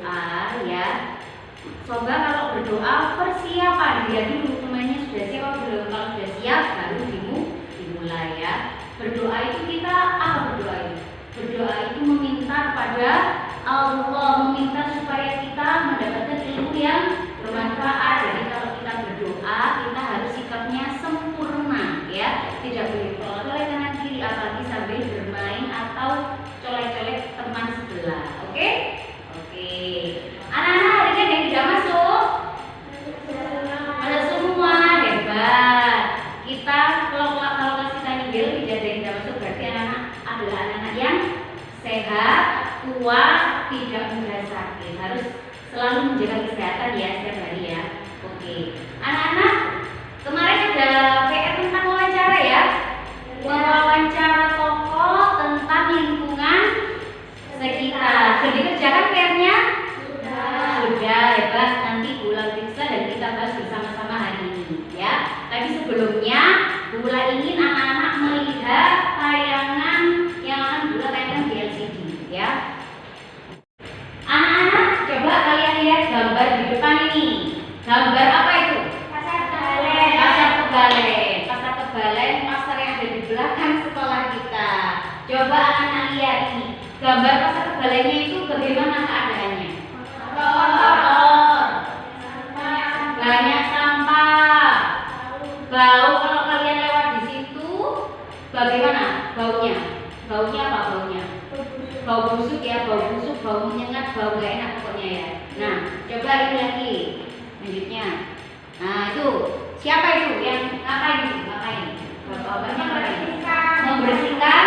berdoa ya. Coba kalau berdoa persiapan dia dulu, temannya sudah siap atau belum? Kalau sudah siap baru dimulai ya. Berdoa itu kita apa berdoa itu? Berdoa itu meminta kepada Allah, meminta supaya kita mendapatkan ilmu yang bermanfaat. Jadi kalau kita berdoa kita harus sikapnya sempurna ya, tidak boleh colek kanan kiri apalagi sambil bermain atau colek-colek teman sebelah. Oke? Oke. Anak-anak hari ini ada yang tidak masuk? Ada semua, hebat. Kita kalau kasih tanya tidak ada yang tidak masuk berarti anak-anak adalah anak-anak yang sehat, kuat, tidak mudah sakit. Harus selalu menjaga kesehatan ya setiap hari ya. Oke. Anak-anak, kemarin ada PR tentang wawancara ya. Wawancara tokoh tentang lingkungan sekitar. Sudah dikerjakan PR-nya? Sudah, hebat. Nanti Bu Ula periksa dan kita bahas bersama-sama hari ini ya. Tapi sebelumnya Bu Ula ingin anak-anak melihat tayangan yang akan Bu Ula tayangkan di LCD ya. Anak-anak, coba kalian lihat gambar di depan ini. Gambar apa itu? Pasar Kebalen. Pasar Kebalen. Pasar Kebalen, pasar yang ada di belakang sekolah kita. Coba anak-anak lihat ini. Gambar pasar Kebalennya itu bagaimana keadaannya? Kotor. Banyak sampah. Bau kalau kalian lewat di situ bagaimana baunya? Baunya apa baunya? Bau busuk ya, bau busuk, bau menyengat, bau gak enak pokoknya ya. Nah, coba ini lagi. Lanjutnya. Nah, itu siapa itu yang ngapain itu? Ngapain? Bapaknya ngapain? Membersihkan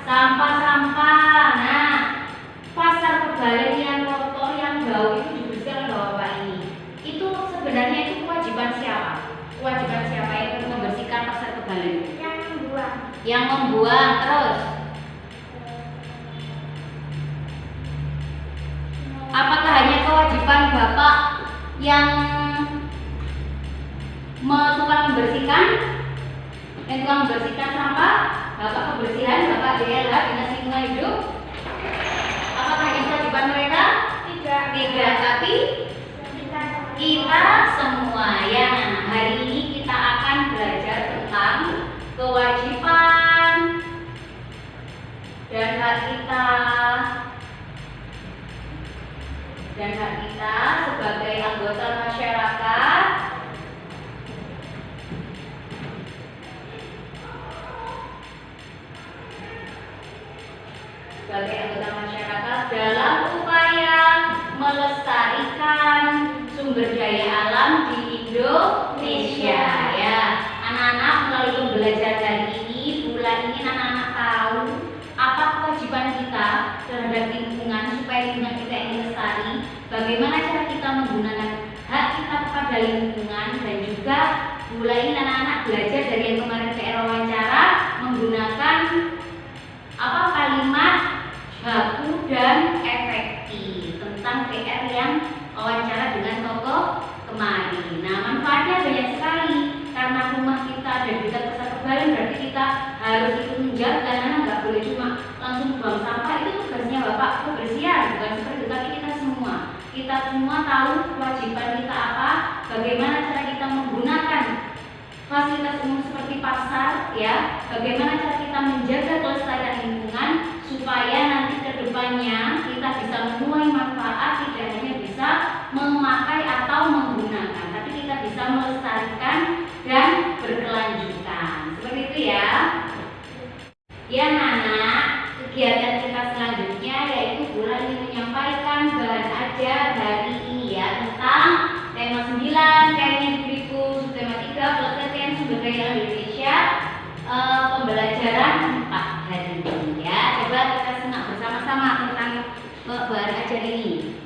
sampah-sampah. Nah, pasar Kebalen yang kotor, yang bau itu dibersihkan oleh bapak ini. Itu sebenarnya itu kewajiban siapa? Kewajiban siapa yang membersihkan pasar Kebalen? Yang membuang. Yang membuang terus. Apakah hanya kewajiban bapak yang tukang membersihkan? Yang tukang membersihkan sampah? Bapak kebersihan, bapak DLH Dinas Lingkungan Hidup? Apakah hanya kewajiban mereka? Tidak, tapi kita semua ya. Hari ini kita akan belajar tentang kewajiban dan hak kita sebagai anggota masyarakat dalam upaya melestarikan sumber daya alam di Indonesia ya. Anak-anak melalui pembelajaran kali ini Bu Ula ingin anak-anak tahu apa kewajiban kita terhadap lingkungan supaya lingkungan kita ini lestari, bagaimana cara kita menggunakan hak kita kepada lingkungan, dan juga Bu Ula ingin anak-anak belajar dari yang kemarin PR wawancara menggunakan kalimat baku dan efektif tentang PR yang wawancara dengan tokoh kemarin. Nah, manfaatnya banyak sekali karena rumah kita dan kita pasar Kebalen, berarti kita harus ikut menjaga karena nggak boleh cuma langsung buang sampah. Itu tugasnya bapak kebersihan, bukan seperti itu, tapi kita semua tahu kewajiban kita apa, bagaimana cara kita menggunakan fasilitas umum seperti pasar ya, bagaimana cara kita menjaga kelestarian lingkungan supaya nanti ke depannya kita bisa menuai manfaat, tidak hanya bisa memakai atau menggunakan, tapi kita bisa melestarikan dan berkelanjutan. Seperti itu ya. Ya anak, kegiatan kita selanjutnya yaitu Bu Ula ingin menyampaikan bahan ajar hari ini ya tentang tema 9, kayaknya diberiku tema 3 pelestarian sumber daya alam Indonesia, pembelajaran 4 hari ini ya. Coba kita simak bersama-sama tentang bahan ajar ini.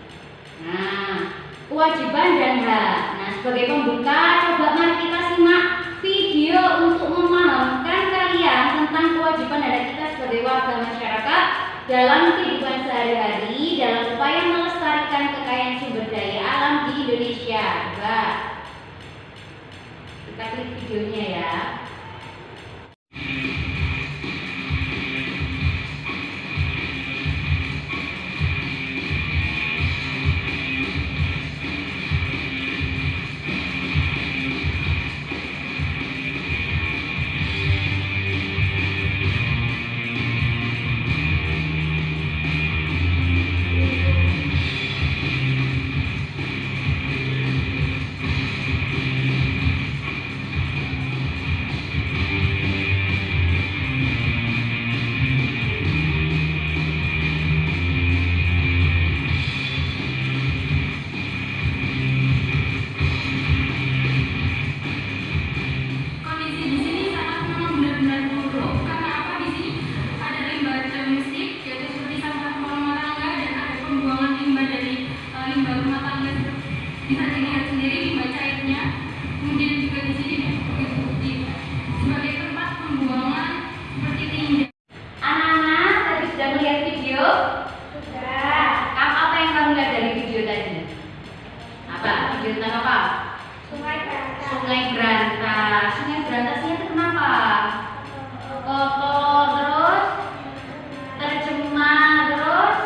Nah, kewajiban dan hak. Nah, sebagai pembuka coba mari kita simak video untuk memahamkan kalian tentang kewajiban dan hak kita sebagai warga masyarakat dalam kehidupan sehari-hari dalam upaya melestarikan kekayaan sumber daya alam di Indonesia. Coba kita klik videonya ya. bisa dilihat sendiri di bacainnya. Kemudian juga di sini sebagai tempat pembuangan seperti tinja. Anak-anak tadi sudah melihat video? Sudah. Apa yang kamu lihat dari video tadi? Apa? Video tentang apa? Sungai Berantas. Sungai Berantas. Sungai Berantasnya itu kenapa? Kotor, terus tercemar, terus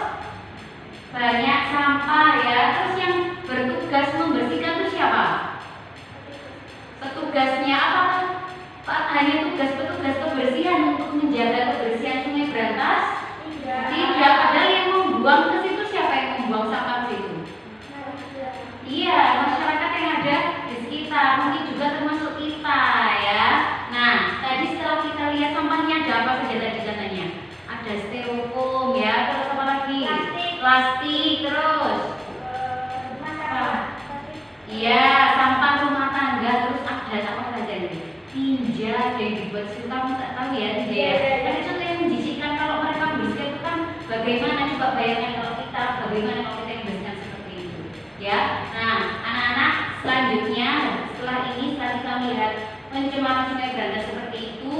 banyak sampah ya. Terus yang bertugas membersihkan itu siapa? Petugasnya apa? Pak, hanya petugas kebersihan untuk menjaga kebersihan Sungai Berantas? Tidak. Padahal yang membuang ke situ siapa yang membuang sampah ke situ? Iya, masyarakat yang ada di sekitar, mungkin juga termasuk kita ya. Nah, tadi setelah kita lihat sampahnya ada apa saja tadi katanya? Ada styrofoam ya, terus apa lagi? Plastik, terus iya, sampah rumah tangga, terus ada apa saja nih? Tinja yang dibuat situ, kamu tak tahu ya tinja ya? Ada contoh yang menjijikan kalau mereka membersihkan itu kan bagaimana, coba bayangkan kalau kita, bagaimana kalau kita yang membersihkan seperti itu ya. Nah, anak-anak selanjutnya setelah kita melihat pencemaran Sungai Berantas seperti itu,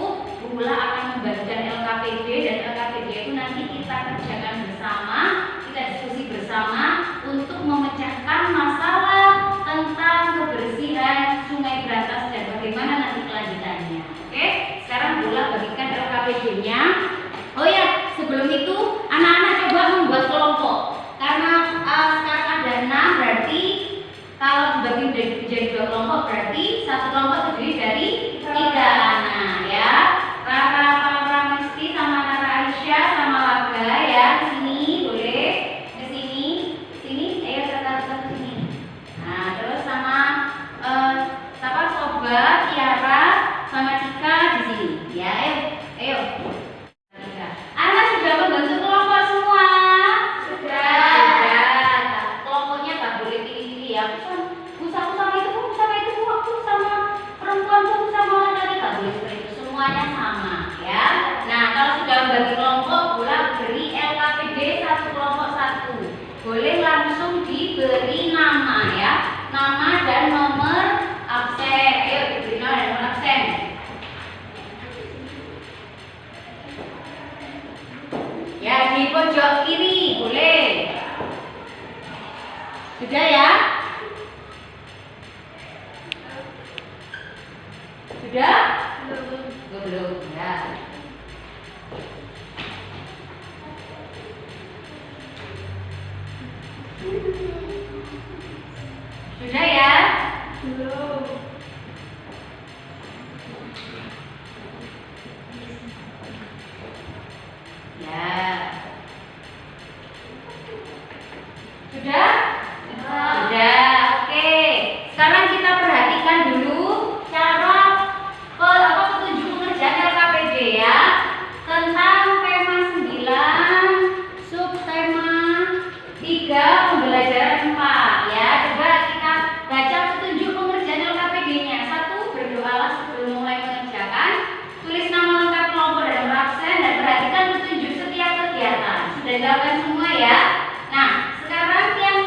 Bula akan membagikan LKPD, dan LKPD itu nanti kita kerjakan bersama, kita diskusi bersama untuk memecahkan masalah tentang kebersihan Sungai Berantas dan bagaimana nanti kelanjutannya. Oke, sekarang Bula bagikan LKPD-nya. Oh ya, sebelum itu anak-anak coba membuat kelompok. Karena sekarang ada 6, berarti kalau dibagi menjadi 2 kelompok berarti satu kelompok terdiri dari 3 anak ya. Rara Misti sama Rara Aisyah sama Laga ya. Ke sini boleh, ke sini, ayo kita ke sini. Nah, terus sama Sobat Tiara sama Cika di sini. Ya, ayo. Anak sudah membentuk kelompok semua? Sudah. Kelompoknya tak boleh pilih-pilih ya. Bu sama itu, aku sama perempuan, bu sama laki-laki, tak boleh seperti itu. Semuanya sama ya. Nah, kalau sudah membagi kelompok, Bula beri LKPD satu kelompok satu. Boleh langsung diberi nama ya. Nama dan nomor absen. Ayo diberi nama dan nomor absen. Ya, di pojok kiri boleh. Sudah ya? Sudah? Belum. Ya. Sudah ya? Belum. Ya. Sudah? Sudah. Oke. Sekarang kita perhatikan dulu cara petunjuk pengerjaan LKPD ya. Tentang tema 9, subtema 3, pembelajaran 4 ya. Coba kita baca petunjuk pengerjaan LKPD-nya. 1, berdoalah sebelum mulai mengerjakan. Tulis nama lengkap kelompok dan nomor absen, dan perhatikan petunjuk setiap kegiatan. Sudah dilakukan semua ya. Nah, sekarang yang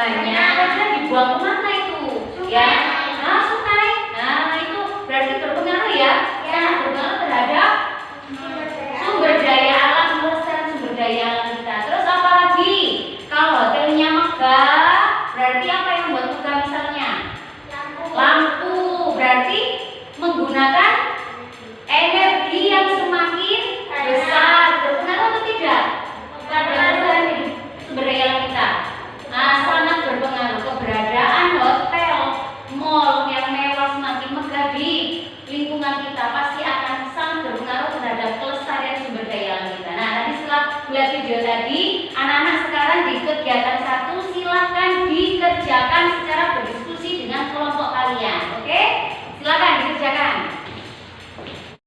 banyak, kira-kira dibuang kemana itu? Ya, nah sungai. Nah itu berarti berpengaruh ya, sangat berpengaruh terhadap sumber daya alam, melestarikan sumber daya alam kita. Terus apa lagi? Kalau hotelnya megah, berarti apa yang buat megah misalnya? Lampu, berarti menggunakan energi yang semakin besar. Berpengaruh atau tidak? Terhadap sumber daya alam kita. Nah, sangat berpengaruh. Keberadaan hotel, mall yang mewah semakin megah di lingkungan kita pasti akan sangat berpengaruh terhadap kelestarian sumber daya alam kita. Nah, tadi setelah melihat video tadi, anak-anak sekarang di kegiatan 1 silakan dikerjakan secara berdiskusi dengan kelompok kalian. Oke? Silakan dikerjakan.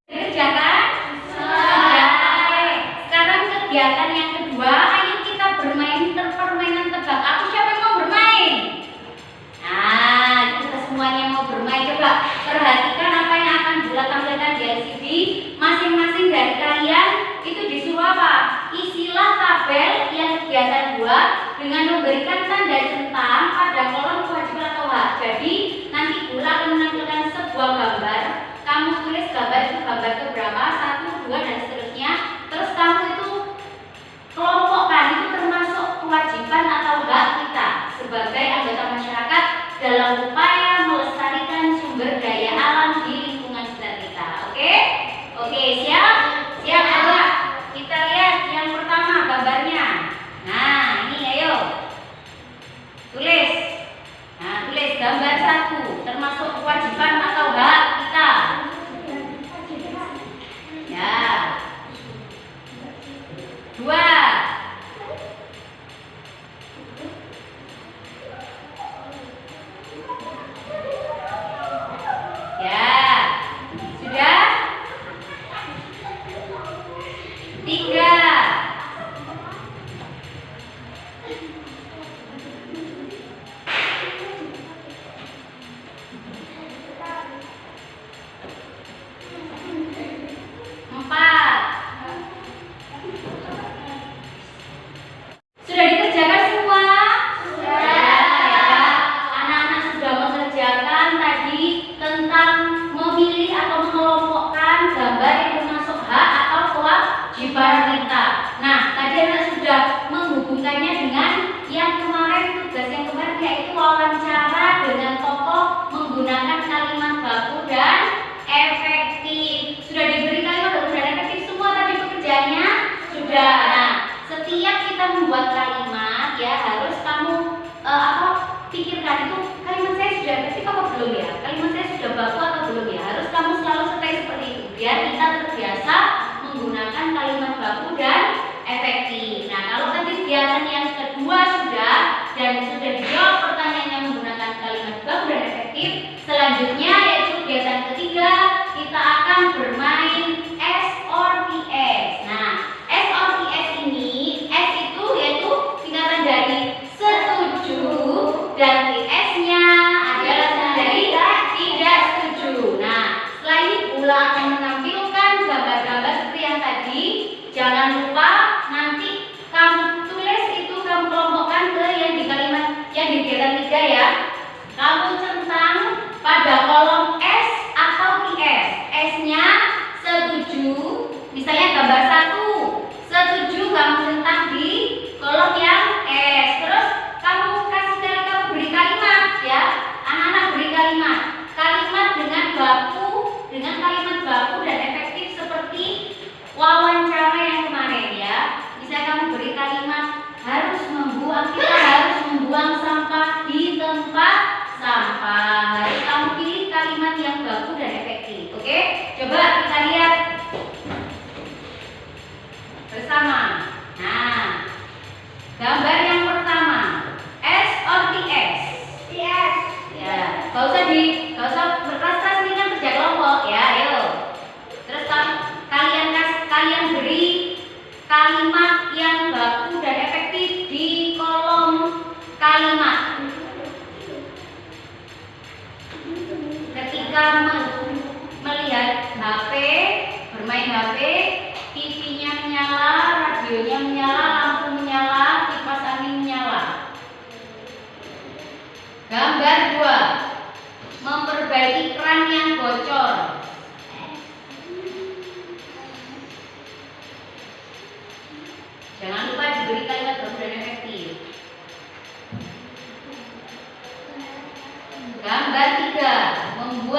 Dikerjakan? Sudah. Sekarang kegiatan yang kedua, ayo kita bermain permainan tebak. Aku siapa yang mau bermain? Nah, kita semuanya mau bermain. Coba perhatikan apa yang akan Bula tampilkan di LCD. Masing-masing dari kalian itu disuruh apa? Isilah tabel yang kegiatan 2 dengan memberikan tanda centang pada kolom kewajiban atau hak. Jadi nanti Bula akan menampilkan sebuah gambar. Kamu tulis gambar itu gambar keberapa, 1, 2 dan seterusnya. Terus kamu itu kelompokkan itu termasuk kewajiban atau hak kita sebagai anggota masyarakat dalam upaya melestarikan sumber daya alam di lingkungan sekitar kita. Oke? Oke, siap? Siap enggak? Kita lihat yang pertama gambarnya. Nah, ini ayo. Tulis. Nah, tulis gambar 1 termasuk kewajiban atau hak kita. Ya.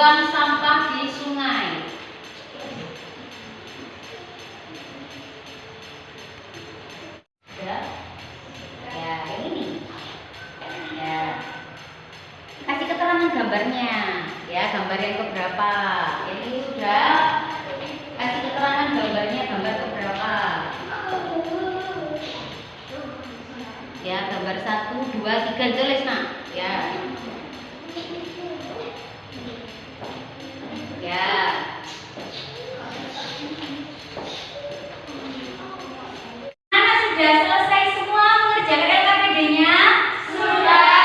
membuang sampah di sungai. Ya, ya ini. Ya, kasih keterangan gambarnya. Ya, gambar yang keberapa? Ini sudah kasih keterangan gambarnya, gambar keberapa? Ya, gambar 1, 2, 3 tulis nak. Ya. Ya. Anak sudah selesai semua mengerjakan LKPD-nya? Sudah.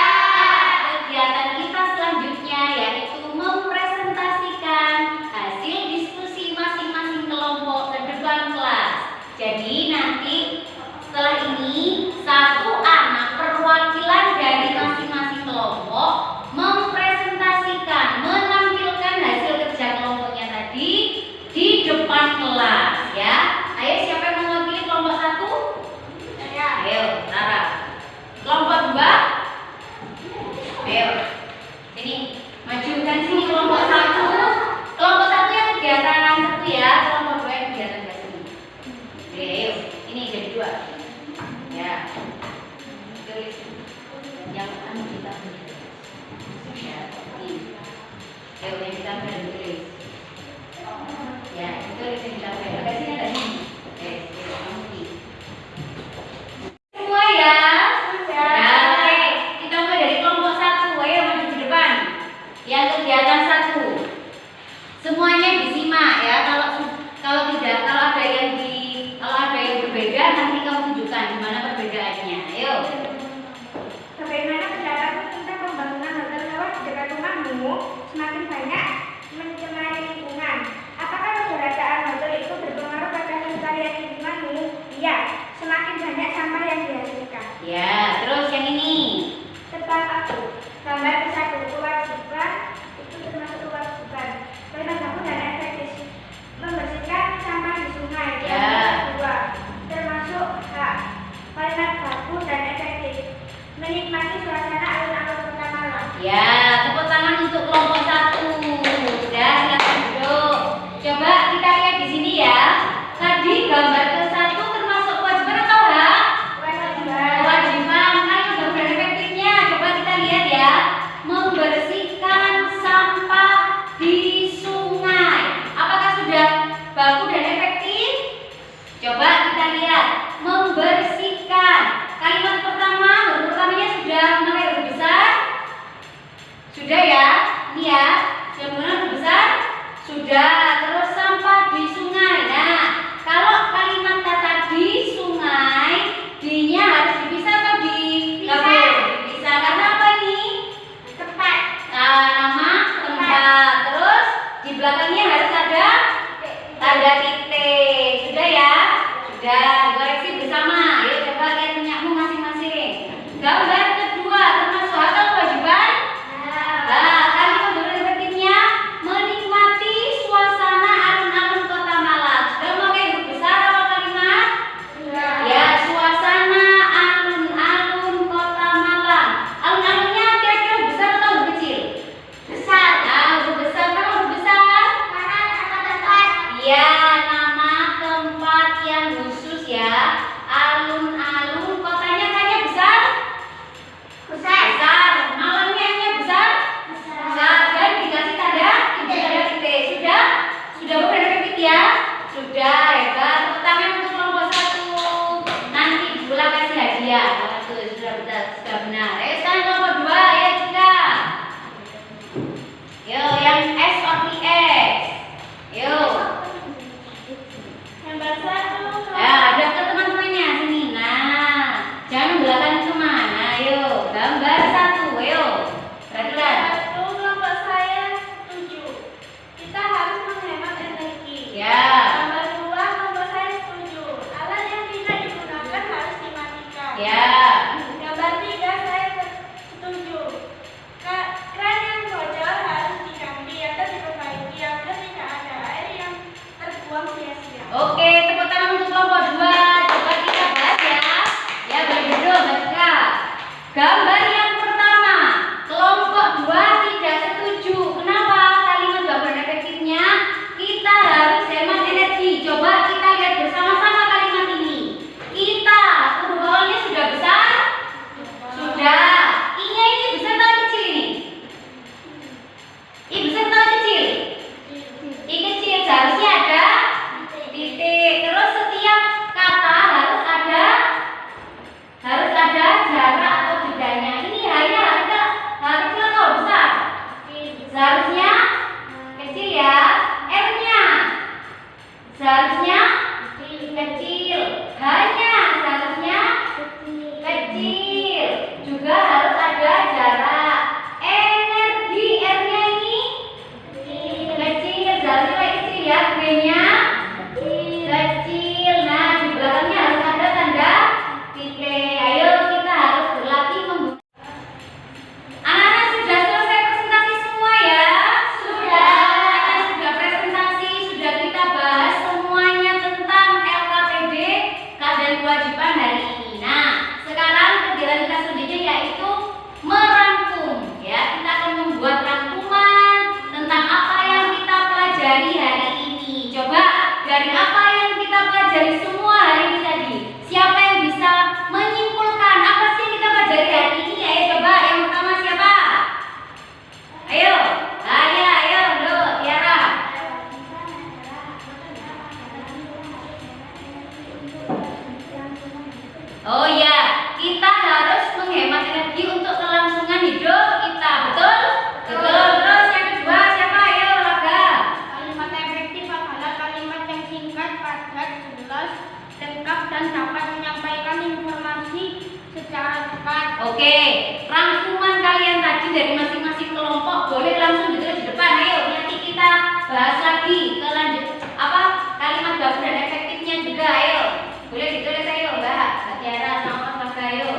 Kegiatan kita selanjutnya yaitu mempresentasikan hasil diskusi masing-masing kelompok ke depan kelas. Jadi nanti setelah ini satu anak perwakilan dari masing-masing kelompok mempresentasikan, menampilkan hasil kerja kelompoknya tadi di depan kelas ya. Ayo, siapa yang mewakili kelompok 1? Saya. Ayo, Tara. Kelompok 2? Ayo. Sini, majukan sini kelompok 1. Kelompok 1 yang kegiatan 1 ya, kelompok 2 yang kegiatan ke sini. Oke, ayo. Ini jadi 2. Ya. Tulis yang kita tulis. Ya, ini. Ayo, yang kita tulis. Ya, tulis yang kita tulis. Ada sini, ada sini. Oke, kamu di. Semua ya. Ya, oke. Kita mulai dari kelompok 1. Ayo maju ke depan. Yang kegiatan 1. Semuanya disimak ya. Kalau tidak, kalau ada yang berbeda nanti kamu tunjukkan di mana perbedaannya. Ayo. Bagaimana pendapatmu tentang pembangunan hotel mewah di dekat rumahmu semakin banyak mencemari lingkungan? Apakah keberadaan hotel itu berpengaruh pada kelestarian lingkunganmu? Iya, semakin banyak sampah yang dihasilkan. Ya, terus yang ini. Tebak aku. Gambar ke-1, kewajiban itu termasuk kewajiban. Kalimat baku dan efektif. Membersihkan sampah di sungai. Ya. Kedua, termasuk hak. Kalimat baku dan efektif. Menikmati suasana alun-alun kota Malang. Ya, tepuk tangan untuk kelompok 1. Sudah, silakan duduk. Coba kita lihat di sini ya. Tadi gambar ke-1 termasuk kewajiban atau hak? Kewajiban. Kewajiban. Kalau gambar efektifnya, coba kita lihat ya. Membersihkan sampah di sungai. Apakah sudah baku dan efektif? Coba kita lihat. Membersihkan. Kalimat pertama, huruf pertamanya sudah menggunakan huruf besar? Sudah ya? Ini ya. Sudah menggunakan huruf besar? Sudah. Terus sampah di sungai. Nah, kalau kalimat kata di sungai, di-nya harus dipisah atau digabung? Dipisah. Karena apa ini? Tempat. Nama tempat. Terus di belakangnya harus ada tanda titik. Sudah ya? Sudah. Koreksi bersama. Yuk coba lihat punyakmu masing-masing. Gambar kedua termasuk hak atau kewajiban? Nah, kalimat efektifnya menikmati suasana alun-alun kota Malang. Sudah memakai huruf besar apa kalimat? Ya, suasana alun-alun kota Malang. Alun-alunnya kira-kira besar atau huruf kecil? Besar. Nah, huruf besar. Kenapa huruf besar? Karena nama tempat. Ya, nama tempat yang khusus ya. Alun-alun kotanya kayaknya besar? Besar. Besar. Malangnya besar? Besar. Dan dikasih tanda titik. Sudah? Sudah bukan efektif ya? Sudah, hebat. Tepuk tangan untuk kelompok 1. Nanti Bula kasih hadiah. Kalau itu sudah benar. Ayo sekarang kelompok 2 ya Cika. Yo, yang S or PS. Yo. Gambar 1. Ya, ada ke teman-temannya sini. Nah, jangan belakang teman. Ayo, gambar 1. Ayo. Perhatikan. Satu, kelompok saya setuju. Kita harus menghemat energi. Ya. Gambar 2, kelompok saya setuju. Alat yang tidak digunakan harus dimatikan. Ya. Gambar 3, saya setuju. Kran yang bocor harus diganti atau diperbaiki agar tidak ada air yang terbuang sia-sia. Oke, tepuk tangan untuk kelompok 2. Coba kita bahas ya. Ya, boleh duduk, Mbak Cika. Gambar yang pertama, kelompok 2 tidak setuju. Kenapa? Kalimat Oke, rangkuman kalian tadi dari masing-masing kelompok boleh langsung ditulis di depan. Ayo, nanti kita bahas lagi kalimat baku dan efektifnya juga. Ayo, boleh ditulis. Ayo, Mbak Tiara sama Mas Faga, ayo.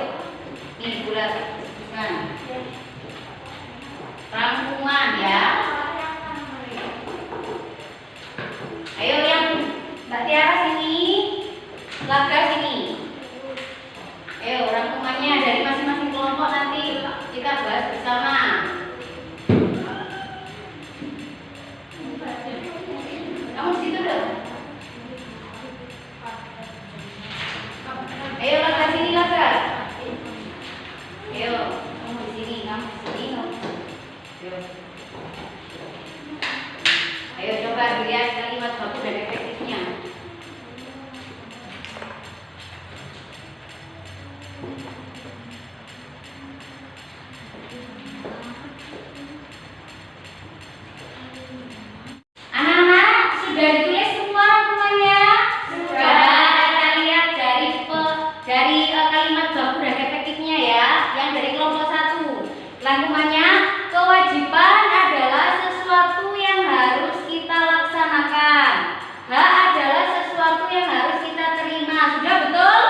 Nih, boleh. Rangkuman ya. Ayo yang Mbak Tiara sini, Laga sini. Ayo rangkumannya dari masing-masing kelompok nanti kita bahas bersama. Kamu di situ dong. Ayo Laga sini Laga. Ayo kamu di sini, kamu di sini. Ayo. Ayo coba lihat kalimat baku dan efektifnya. Anak-anak sudah ditulis semua rangkumannya? Sudah. Kita lihat dari kalimat baku dan efektifnya ya, yang dari kelompok 1. Rangkumannya, kewajiban adalah sesuatu yang harus kita laksanakan. Hak adalah sesuatu yang harus kita terima. Sudah betul?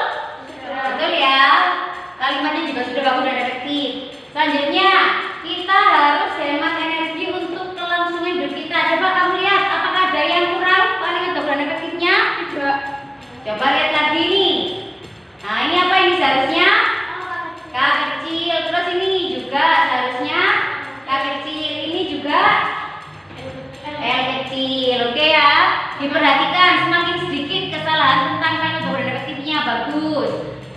Sudah. Betul ya. Kalimatnya juga sudah baku dan efektif. Selanjutnya, kita harus hemat energi untuk kelangsungan hidup kita. Coba kamu lihat, apakah ada yang kurang kalimat baku dan efektifnya? Tidak. Coba lihat lagi nih. Nah, ini apa ini seharusnya? K kecil. Terus ini juga seharusnya K kecil. Ini juga L kecil. Oke ya. Diperhatikan semakin sedikit kesalahan tentang kalimat baku dan efektifnya, bagus.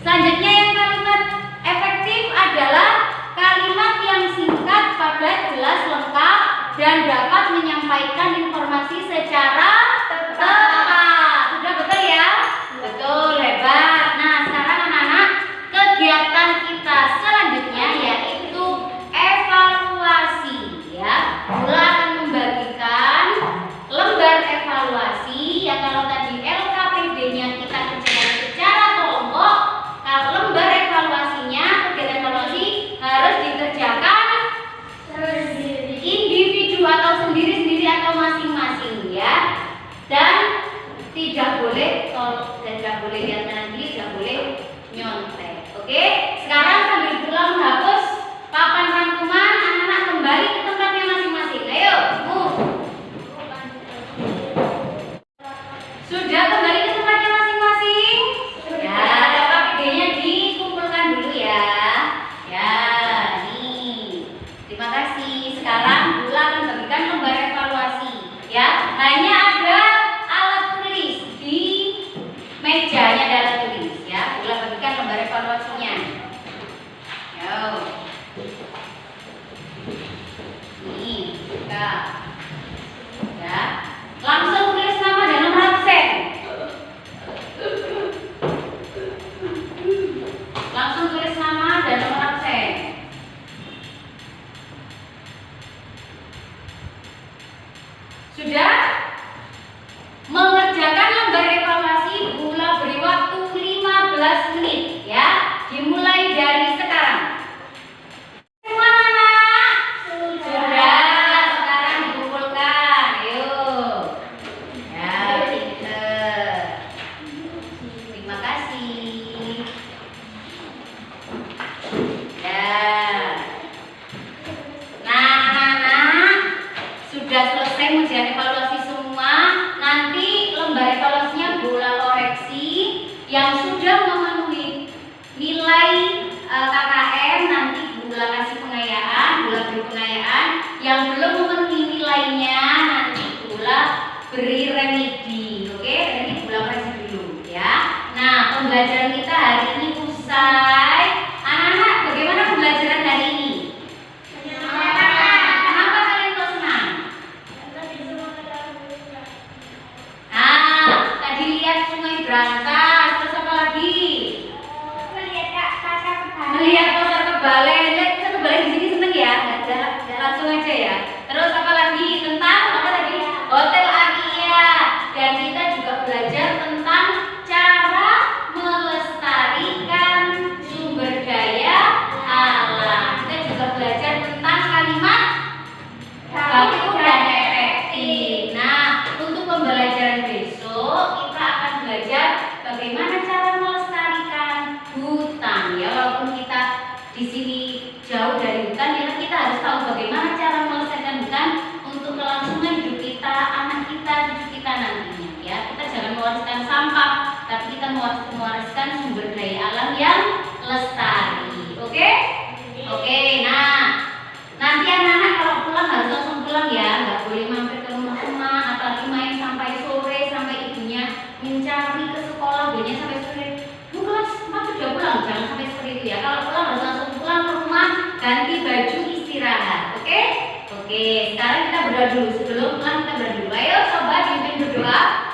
Selanjutnya yang kalimat efektif adalah kalimat yang singkat, padat, jelas, lengkap dan dapat menyampaikan informasi secara tepat. Sudah betul ya? Betul, hebat. Nah, sekarang anak-anak, kegiatan kita selanjutnya yaitu evaluasi ya. Mula akan membagikan lembar evaluasi ya. Kalau tadi LKPD-nya kita kerjakan secara kelompok, kalau lembar evaluasinya, kegiatan evaluasi harus dikerjakan individu atau sendiri-sendiri atau masing-masing ya. Dan tidak boleh lihat kanan kiri, tidak boleh nyontek. Oke, sekarang sambil pulang menghapus papan rangkuman, anak-anak kembali ke tempatnya masing-masing. Ayo, move. Sudah kembali ke tempatnya masing-masing? Ya, LKPD-nya dikumpulkan dulu ya. Ya, nih. Terima kasih. Sekarang Bula akan bagikan lembar evaluasi. Ya, hanya ada alat tulis di mejanya, ada alat tulis ya. Bula bagikan lembar evaluasinya. Yo. Nih, buka. Ya. Langsung tulis nama dan nomor absen. Langsung tulis nama dan nomor absen. Sudah? Mengerjakan lembar evaluasi Bula beri waktu 15 menit ya. Dimulai memanfaatkan sumber daya alam yang lestari. Oke? Oke, nah nanti anak-anak kalau pulang harus langsung pulang ya, nggak boleh mampir ke rumah teman, apalagi main sampai sore, sampai ibunya mencari ke sekolah, biasanya sampai sore. Bu kelas 4 sudah pulang, jangan sampai seperti itu ya. Kalau pulang harus langsung pulang ke rumah, ganti baju, istirahat. Oke? Oke, sekarang kita berdoa dulu. Sebelum pulang kita berdoa dulu. Ayo sobat, pimpin berdoa.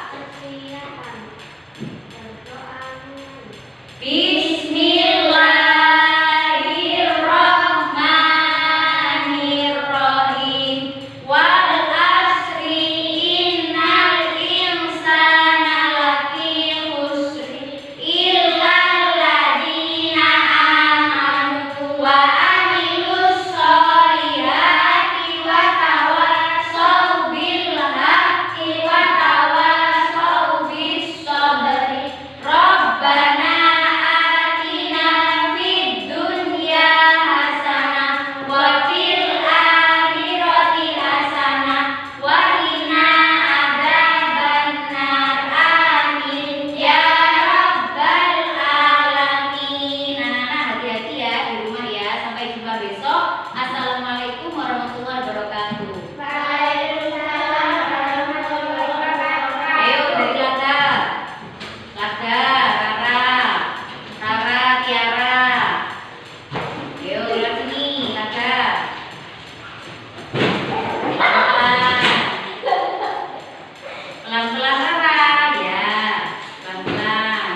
Bismillahirrahmanirrahim. Wal asri innal insana lafi khusr illa alladziina aamanu wa amilus sholihati wa tawassaw bil haqqi wa tawassaw bis sabri. Rabbana atina fid dunya hasanah wa fil akhirati hasanah wa qina adzabannar. Amin ya rabbal alamin. Anak-anak hati-hati ya di rumah ya. Sampai jumpa besok. Assalamualaikum warahmatullahi wabarakatuh. Waalaikumsalam warahmatullahi wabarakatuh. Ayo dari Laga, Rara, Tiara. Ayo lihat sini, Laga. Pelan-pelan Rara, ya. Pelan-pelan.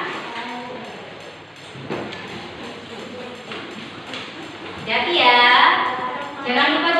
Hati-hati ya. Jangan lupa